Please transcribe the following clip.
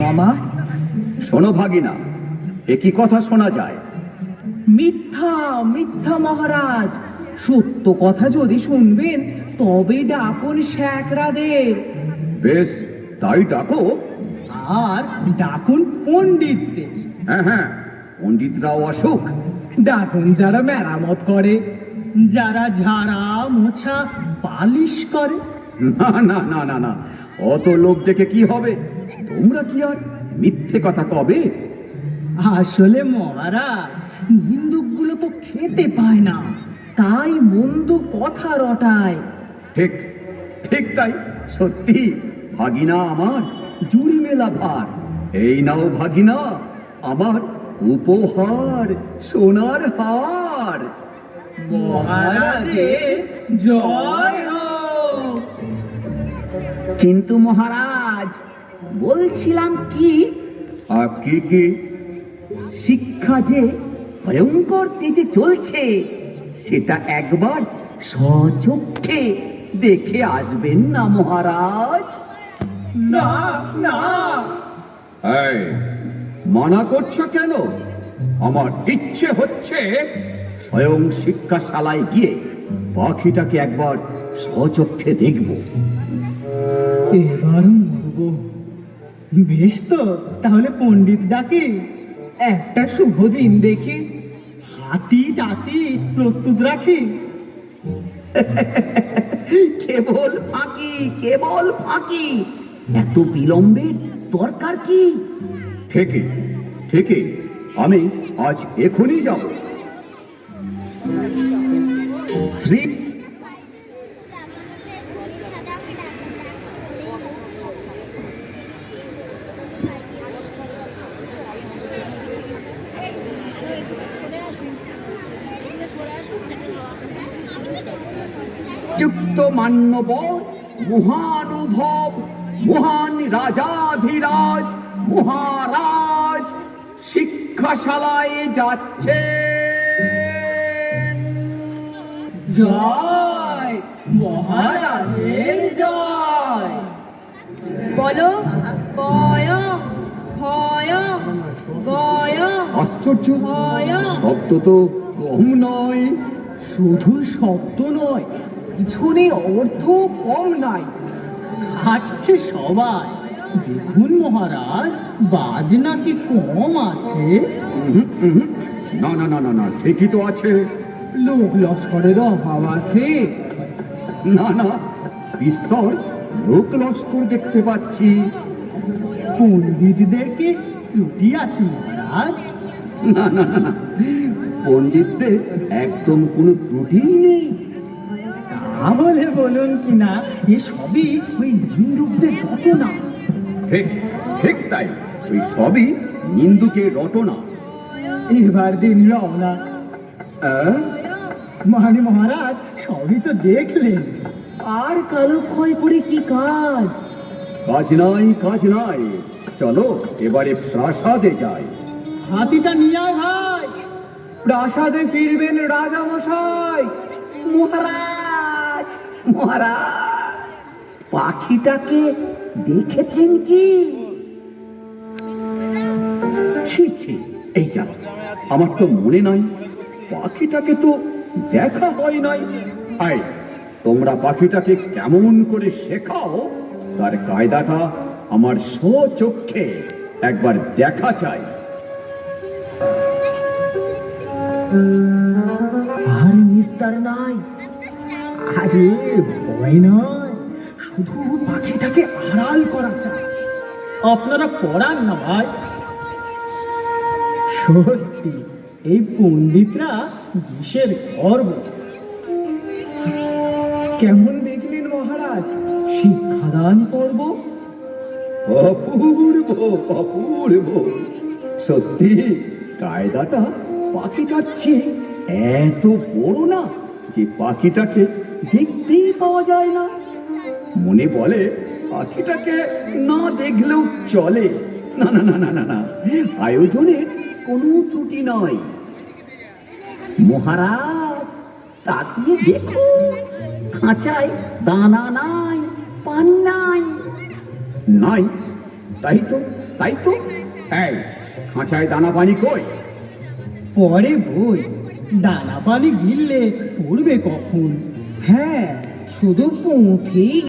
মামা, শোনো ভাগিনা, একই কথা শোনা যায়। মিথ্যা মিথ্যা মহারাজ, সত্য কথা যদি শুনবেন তবে ডাকুন শ্যাকরাদের। বেশ, তাই ডাকো। আর ডাকুন পণ্ডিতদের। হ্যাঁ হ্যাঁ, পণ্ডিতরাও আসুক। ডাকুন যারা মেরামত করে, যারা ঝাড়া মোছা পালিশ করে। না না না না না, অত লোক ডেকে কি হবে? তোমরা কি আর মিথ্যে কথা কবে? আসলে মহারাজ, নিন্দুকগুলো তো খেতে পায় না, তাই মন্দ কথা রটায়। ঠিক ঠিক, তাই সত্যি। ভাগিনা আমার জুড়ি মেলা ভার। এই নাও ভাগিনা, আমার উপহার, সোনার হার। মহারাজের জয় হোক। কিন্তু মহারাজ, বলছিলাম কি, আর কি কি? শিক্ষা যে ভয়ঙ্কর তেজে চলছে, সেটা একবার স্বচক্ষে দেখে আসবেন না মহারাজ? না না, এই, মানা করছো কেন? আমার ইচ্ছে হচ্ছে স্বয়ং শিক্ষাশালায় গিয়ে পাখিটাকে একবার স্বচক্ষে দেখব। এবার মরবো। বেশ তো, তাহলে পণ্ডিত ডাকে, একটা শুভ দিন দেখে হাতি টাতি প্রস্তুত রাখি। কেবল ফাঁকি, কেবল ফাঁকি। এত বিলম্বের দরকার কি? ঠিকই ঠিকই, আমি আজ এখনই যাব। শ্রী যুক্ত মান্যবর, মহানুভব, মহান রাজাধিরাজ মহারাজ শিক্ষাশালায় যাচ্ছে। জয় মহারাজের জয়। বলো গয়ং ভয়ং গয়ং আশ্চর্য, ভয়ং। শব্দ তো কম নয়। শুধু শব্দ নয়, পিছনে অর্থ কম নাই। হাঁটছে সবাই। দেখুন মহারাজ, বাজ নাকি কম আছে। না না না না না, ঠিকই তো আছে। লোক লস্করের অভাব আছে। না না, বিস্তর লোক লস্কর দেখতে পাচ্ছি। পণ্ডিতদেরকে ত্রুটি আছে মহারাজ। না না না না, পণ্ডিতদের একদম কোনো ত্রুটি নেই। তাহলে বলুন কি না, এ সবই ওই নিন্দুকদের রচনা। ঠিক ঠিক, তাই ওই সবই নিন্দুকের রটনা। এবার দিন রওনা। আহ? মানে মহারাজ, সবই তো দেখলেন, আর কালো ক্ষয় করে কি কাজ? কাজ নাই, কাজ নাই। চলো এবারে প্রাসাদে যাই। হাতিটা নিয়ে আয় ভাই, প্রাসাদে ফিরবেন রাজা মশাই। মহারাজ, মহারাজ, পাখিটাকে দেখেছেন কি? ছি ছি, এই যা, আমার তো মনে নাই, পাখিটাকে তো দেখা হয় নাই। আয়, তোমরা পাখিটাকে কেমন করে শেখাও, তার কায়দাটা আমার স্বচক্ষে একবার দেখা চাই। আর নিস্তার নাই। আরে ভয় নয়, শুধু পাখিটাকে আড়াল করা চাই। আপনারা পড়ান না ভাই। সত্যি, এই পণ্ডিতরা দেশের গর্ব। কেমন দেখলেন মহারাজ শিক্ষাদান পর্ব? অপূর্ব, অপূর্ব। সত্যি কায়দাটা পাখিটার চেয়ে এত বড় না যে পাখিটাকে দেখতেই পাওয়া যায় না। মনে বলে পাখিটাকে না দেখলেও চলে। না না না না না না, আয়োজনের কোনো ত্রুটি নয়। মহারাজ, তাকিয়ে দেখুন, খাঁচায় দানা নাই, পানি নাই। নাই, তাই তো তাই তো? এই খাঁচায় দানা পানি কই? পরে বই, দানা পানি গিললে পড়বে কখন? হ্যাঁ, শুধু পুঁথি